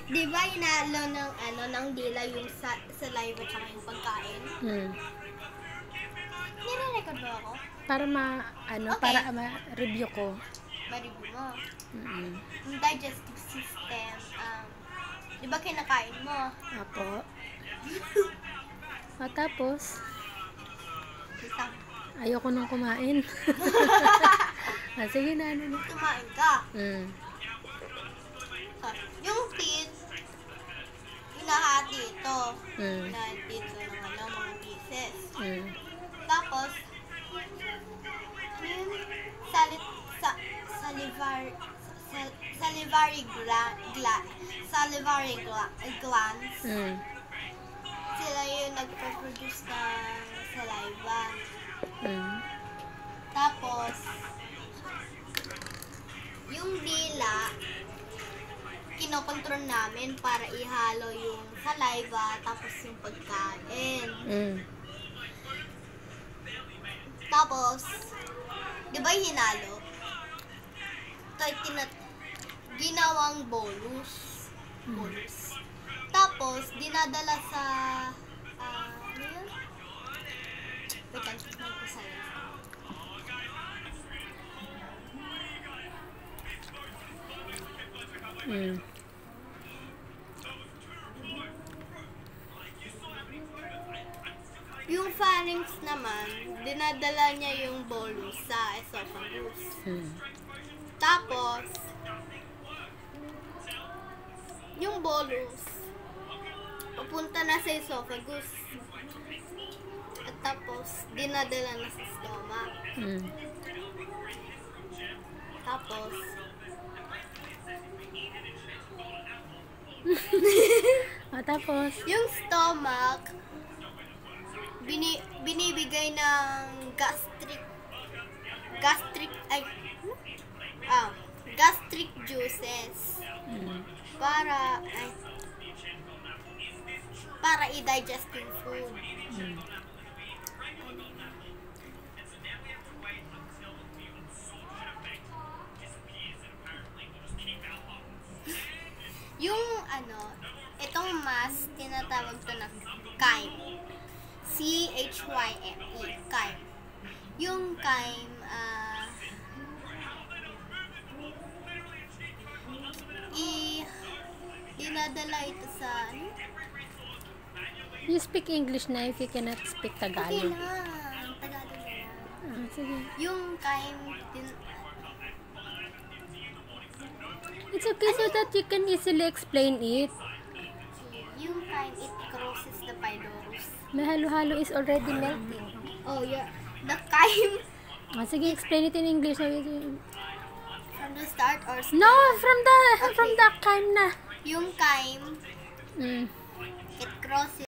Di ba inalo ng dila yung saliva tsaka yung pagkain? Nire-record ba ako? Para Okay. para ma-review ko. Ma-review mo. Yung digestive system, di ba kinakain mo? Apo. Tapos, Kita. ayoko nung kumain. Sige na, Kumain ka. Yung teeth, hinahati ito. Hinahati ito ng mga pieces. Tapos, yung salivary glands, sila yung nagpo-produce ng saliva. Tapos, yung dila, kinokontrol namin para ihalo yung saliva tapos yung pagkain. Tapos, di ba hinalo? Ito ginawang bolus. Tapos, dinadala sa ano yun? Wait lang, tignan ko sa'yo. Yung pharynx naman, dinadala niya yung bolus sa esophagus. Tapos, yung bolus, papunta na sa esophagus. At tapos, dinadala na sa stomach. Tapos, tapos, yung stomach, binibigay ng gastric juices para i-digest yung food. Yung itong mass, tinatawag to na chyme. C-H-Y-M-E, chyme. Yung chyme, dinadala ito sa, you speak English na if you cannot speak Tagalog. Okay na, Tagalog na lang. Sige. Yung chyme, It's okay so that you can easily explain it. yung chyme, it crosses the pylorus. May halo-halo is already melting. Oh, yeah. The chyme. Sige, explain it in English. From the start or still? No, from the chyme na. Yung chyme, it crosses